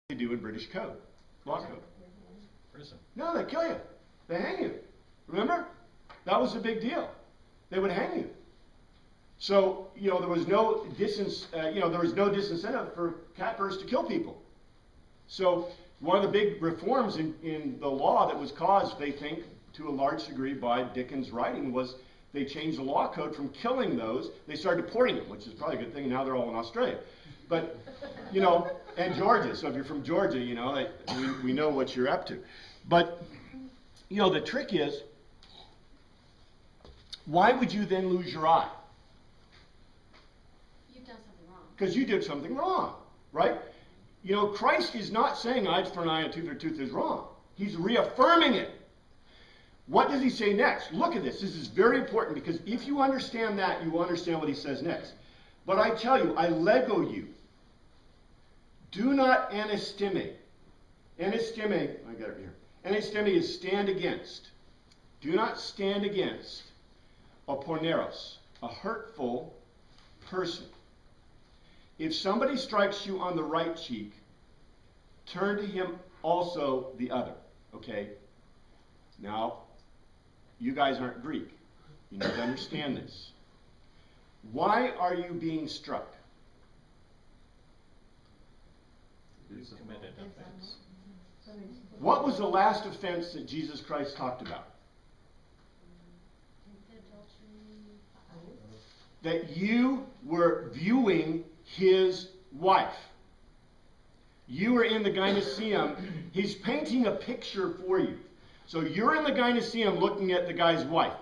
they do in British code, law code. Prison. No, they kill you. They hang you. Remember? That was a big deal. They would hang you. So, there was no disincentive for catbirds to kill people. So, one of the big reforms in the law that was caused, they think, to a large degree by Dickens' writing was they changed the law code from killing those. They started deporting them, which is probably a good thing. Now they're all in Australia. But, and Georgia. So if you're from Georgia, we know what you're up to. But, the trick is, why would you then lose your eye? You've done something wrong. Because you did something wrong, right? Christ is not saying eye for an eye and tooth for a tooth is wrong. He's reaffirming it. What does he say next? Look at this. This is very important because if you understand that, you will understand what he says next. But I tell you, I lego you. Do not anastime. Anastime, I got it here. Anastime is stand against. Do not stand against a porneros, a hurtful person. If somebody strikes you on the right cheek, turn to him also the other. Okay? Now, you guys aren't Greek. You need to understand this. Why are you being struck? You committed offense. What was the last offense that Jesus Christ talked about? That you were viewing his wife. You were in the gynoeceum. He's painting a picture for you. So you're in the gynoeceum looking at the guy's wife.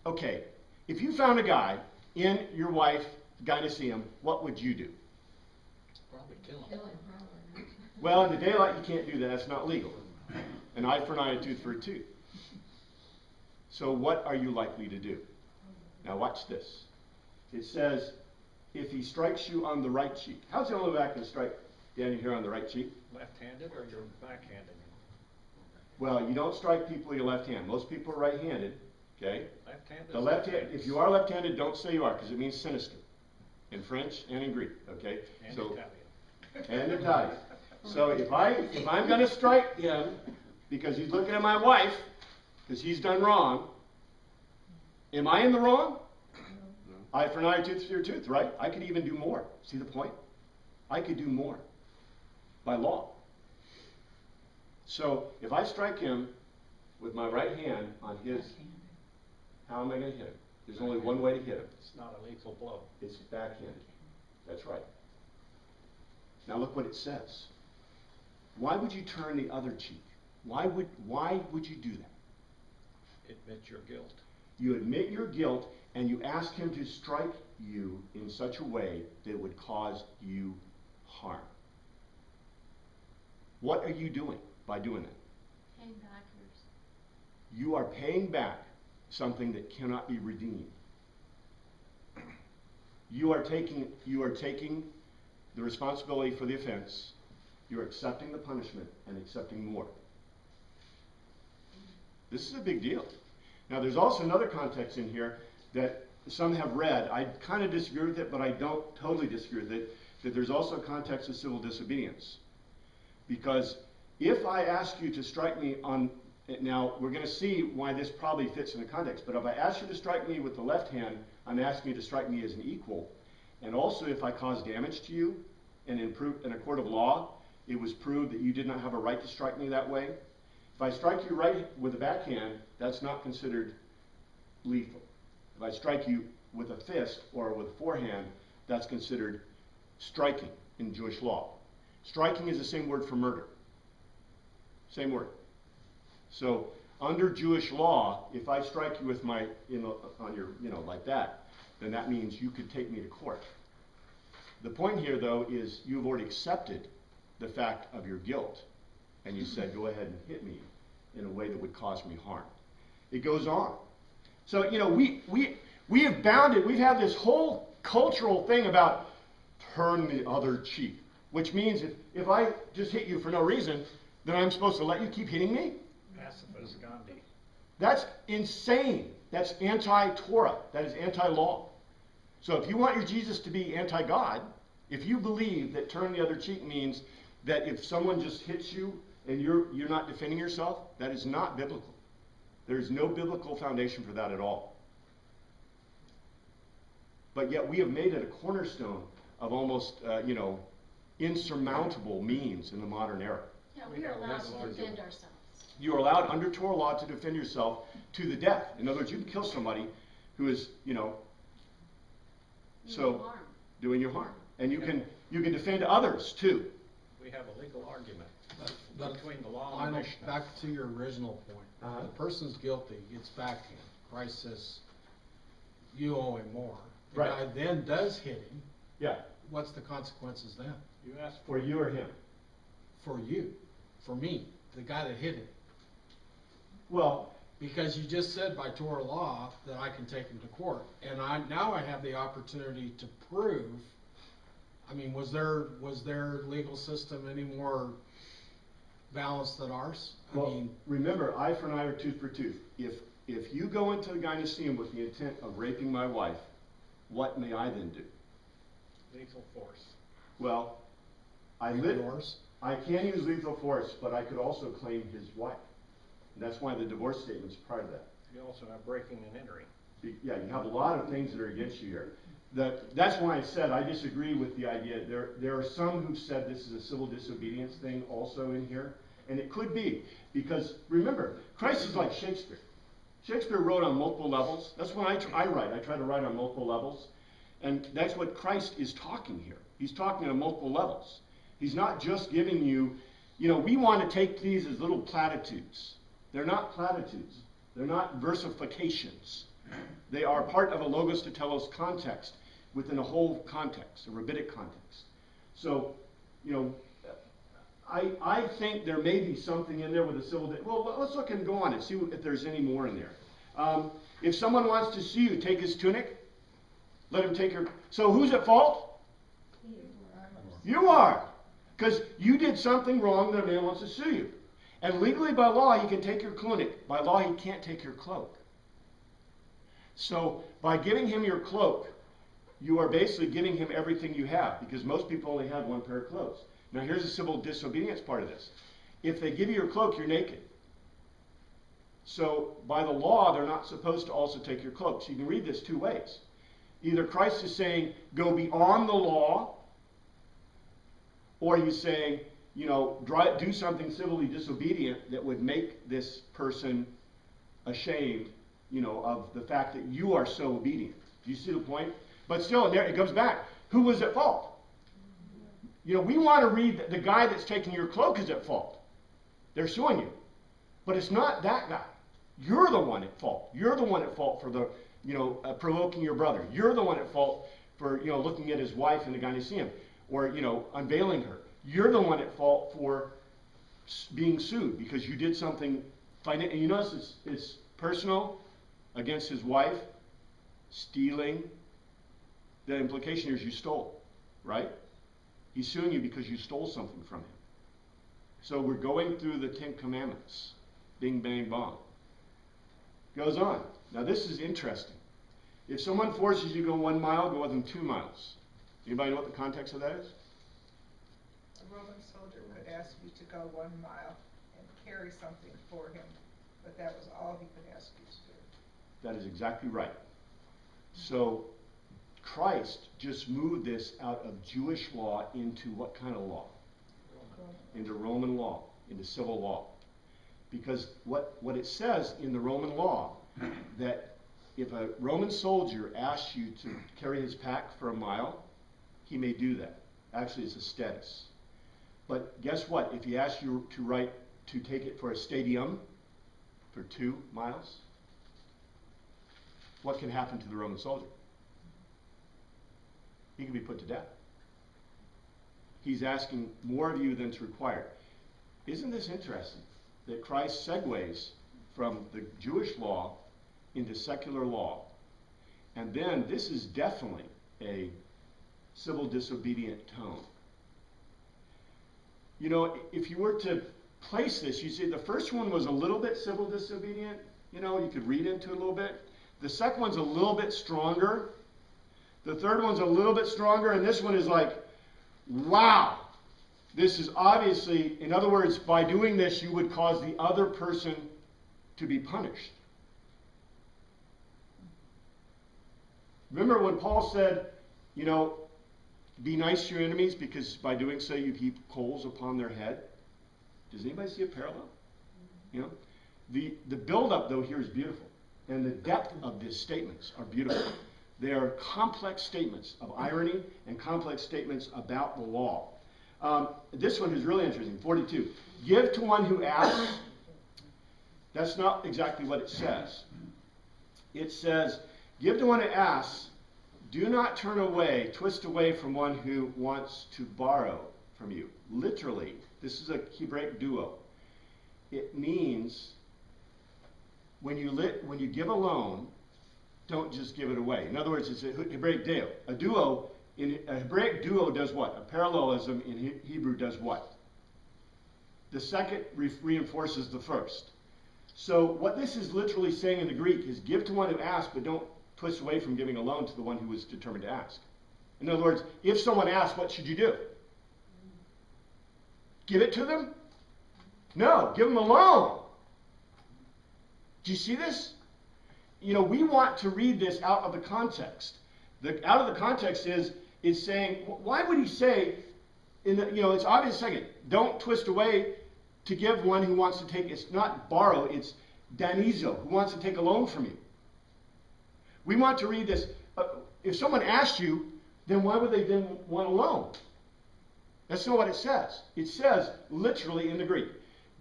Okay, if you found a guy in your wife's gynoeceum, what would you do? Probably kill him. Well, in the daylight, you can't do that. That's not legal. An eye for an eye, a tooth for a tooth. So what are you likely to do? Now watch this. It says, if he strikes you on the right cheek. How's the only back going to strike Danny here on the right cheek? Left-handed or you're backhanded? Well, you don't strike people with your left hand. Most people are right-handed. Okay? Left-handed. The left hand. If you are left-handed, don't say you are, because it means sinister, in French and in Greek. Okay? And so, Italian. And Italian. So if I'm going to strike him because he's looking at my wife because he's done wrong, am I in the wrong? No. Eye for an eye, tooth for a tooth, right? I could even do more. See the point? I could do more by law. So if I strike him with my right hand on his, how am I going to hit him? There's only one way to hit him. It's not a lethal blow. It's backhanded. That's right. Now look what it says. Why would you turn the other cheek? Why would you do that? Admit your guilt. You admit your guilt and you ask him to strike you in such a way that would cause you harm. What are you doing by doing that? Paying back yours. You are paying back something that cannot be redeemed. You are taking the responsibility for the offense. You're accepting the punishment and accepting more. This is a big deal. Now, there's also another context in here that some have read. I kind of disagree with it, but I don't totally disagree with it, that there's also a context of civil disobedience. Because if I ask you to strike me on, now we're going to see why this probably fits in the context, but if I ask you to strike me with the left hand, I'm asking you to strike me as an equal. And also if I cause damage to you, and in a court of law, it was proved that you did not have a right to strike me that way. If I strike you right with the backhand, that's not considered lethal. If I strike you with a fist or with a forehand, that's considered striking in Jewish law. Striking is the same word for murder. Same word. So under Jewish law, if I strike you with my, on your, like that, then that means you could take me to court. The point here, though, is you've already accepted the fact of your guilt, and you said, go ahead and hit me in a way that would cause me harm. It goes on. So, we have bounded, we've had this whole cultural thing about turn the other cheek, which means if I just hit you for no reason, then I'm supposed to let you keep hitting me? Pacifist Gandhi. That's insane. That's anti-Torah. That is anti-law. So if you want your Jesus to be anti-God, if you believe that turn the other cheek means that if someone just hits you and you're not defending yourself, that is not biblical. There is no biblical foundation for that at all. But yet we have made it a cornerstone of almost, insurmountable means in the modern era. Yeah, we're allowed to defend ourselves. You are allowed under Torah law to defend yourself to the death. In other words, you can kill somebody who is, doing you harm. And you can defend others too. We have a legal argument But between the law and Lionel, the Mishnah. back to your original point. Uh-huh. The person's guilty, gets back to him. Christ says, you owe him more. The Right. guy then does hit him. Yeah. What's the consequences then? You asked For you or him. For you, for me, the guy that hit him. Well, Because you just said by Torah law that I can take him to court. And now I have the opportunity to prove, I mean, was their legal system any more balanced than ours? remember, eye for an eye or tooth for tooth. If you go into the gynoeceum with the intent of raping my wife, what may I then do? lethal force. Well, I can use lethal force, but I could also claim his wife. And that's why the divorce statement's part of that. You also have breaking and entering. Yeah, you have a lot of things that are against you here. That's why I said I disagree with the idea. There are some who've said this is a civil disobedience thing also in here. And it could be, because remember, Christ is like Shakespeare. Shakespeare wrote on multiple levels. That's when I write. I try to write on multiple levels. And that's what Christ is talking here. He's talking on multiple levels. He's not just giving you, we want to take these as little platitudes. They're not platitudes. They're not versifications. They are part of a logos to telos context within a whole context, a rabbinic context. So, I think there may be something in there with a civil. Well, let's look and go on and see if there's any more in there. If someone wants to sue you, take his tunic. Let him take your. So who's at fault? You are, because you did something wrong that a man wants to sue you. And legally, by law, he can take your tunic. By law, he can't take your cloak. So by giving him your cloak, you are basically giving him everything you have, because most people only have one pair of clothes. Now here's the civil disobedience part of this. If they give you your cloak, you're naked. So by the law, they're not supposed to also take your cloak. So you can read this two ways. Either Christ is saying, go beyond the law, or he's saying, do something civilly disobedient that would make this person ashamed, of the fact that you are so obedient. Do you see the point? But still, it comes back. Who was at fault? We want to read that the guy that's taking your cloak is at fault. They're suing you. But it's not that guy. You're the one at fault. You're the one at fault for the, provoking your brother. You're the one at fault for, looking at his wife in the gynoeceum or, unveiling her. You're the one at fault for being sued because you did something. And you notice it's personal against his wife, stealing. The implication here is you stole, right? He's suing you because you stole something from him. So we're going through the 10 Commandments. Bing, bang, bong. Goes on. Now this is interesting. If someone forces you to go 1 mile, go with them 2 miles. Anybody know what the context of that is? A Roman soldier could ask you to go 1 mile and carry something for him, but that was all he could ask you to do. That is exactly right. So Christ just moved this out of Jewish law into what kind of law? Into Roman law, into civil law. Because what it says in the Roman law, that if a Roman soldier asks you to carry his pack for 1 mile, he may do that. Actually, it's a status. But guess what? If he asks you to take it for a stadium for 2 miles, what can happen to the Roman soldier? He can be put to death. He's asking more of you than's required. Isn't this interesting? That Christ segues from the Jewish law into secular law. And then this is definitely a civil disobedient tone. If you were to place this, you see the first one was a little bit civil disobedient. You could read into it a little bit. The second one's a little bit stronger. The third one's a little bit stronger. And this one is like, wow. This is obviously, in other words, by doing this, you would cause the other person to be punished. Remember when Paul said, you know, be nice to your enemies because by doing so you heap coals upon their head? Does anybody see a parallel? You know, the build-up, though, here is beautiful. And the depth of these statements are beautiful. They are complex statements of irony and complex statements about the law. This one is really interesting, 42. Give to one who asks. That's not exactly what it says. It says, give to one who asks. Do not turn away, twist away from one who wants to borrow from you. Literally, this is a Hebraic duo. It means when you give a loan, don't just give it away. In other words, it's a Hebraic duo. A Hebraic duo does what? A parallelism in Hebrew does what? The second reinforces the first. So what this is literally saying in the Greek is give to one who asks, but don't twist away from giving a loan to the one who is determined to ask. In other words, if someone asks, what should you do? Give it to them? No, give them a loan. Do you see this? You know, we want to read this out of the context. Out of the context is saying, why would he say, it's obvious second, don't twist away to give one who wants to take, it's not borrow, it's danizo, who wants to take a loan from you. We want to read this, if someone asked you, then why would they then want a loan? That's not what it says. It says, literally in the Greek,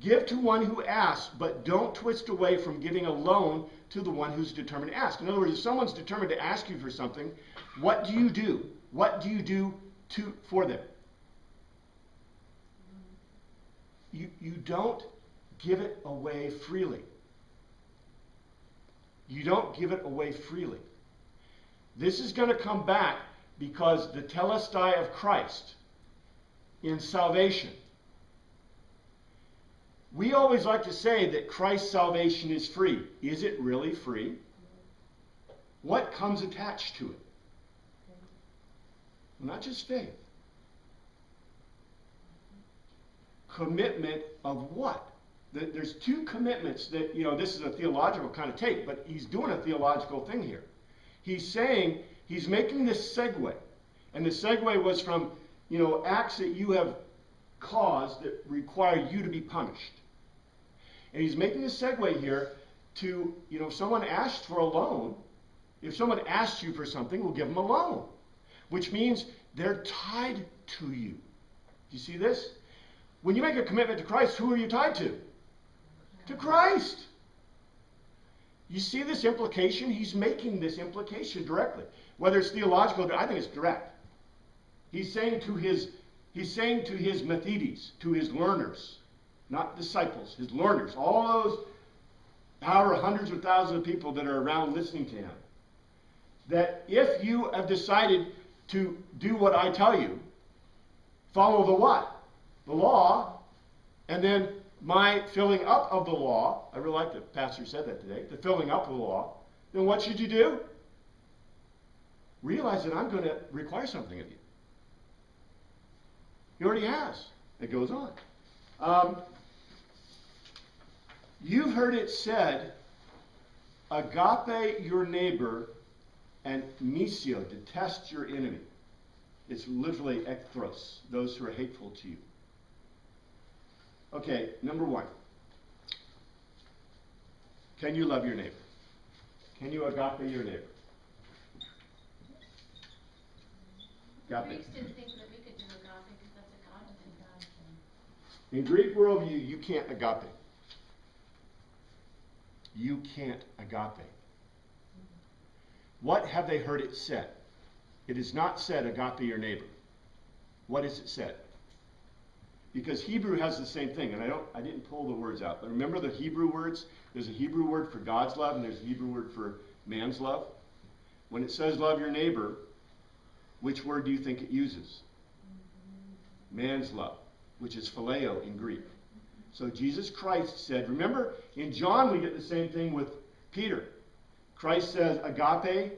give to one who asks, but don't twist away from giving a loan to the one who's determined to ask. In other words, if someone's determined to ask you for something, what do you do? What do you do for them? You don't give it away freely. You don't give it away freely. This is going to come back because the telestai of Christ in salvation. We always like to say that Christ's salvation is free. Is it really free? What comes attached to it? Not just faith. Commitment of what? There's two commitments that, this is a theological kind of take, but he's doing a theological thing here. He's saying, he's making this segue. And the segue was from, acts that you have caused that require you to be punished. And he's making a segue here to, if someone asked for a loan, if someone asks you for something, we'll give them a loan. Which means they're tied to you. Do you see this? When you make a commitment to Christ, who are you tied to? To Christ. You see this implication? He's making this implication directly. Whether it's theological, I think it's direct. He's saying to his Methides, to his learners, not disciples, his learners, all those hundreds of thousands of people that are around listening to him, that if you have decided to do what I tell you, follow the what? The law, and then my filling up of the law, I really like that pastor said that today, the filling up of the law, then what should you do? Realize that I'm going to require something of you. He already has. It goes on. You've heard it said, agape your neighbor and misio, detest your enemy. It's literally ecthros, those who are hateful to you. Okay, number one. Can you love your neighbor? Can you agape your neighbor? Agape. Greeks didn't think that we could do agape because that's a God thing. In Greek worldview, you can't agape. You can't agape. What have they heard it said? It is not said agape your neighbor. What is it said? Because Hebrew has the same thing, and I didn't pull the words out. But remember the Hebrew words? There's a Hebrew word for God's love, and there's a Hebrew word for man's love. When it says love your neighbor, which word do you think it uses? Man's love, which is phileo in Greek. So Jesus Christ said, remember, in John we get the same thing with Peter. Christ says agape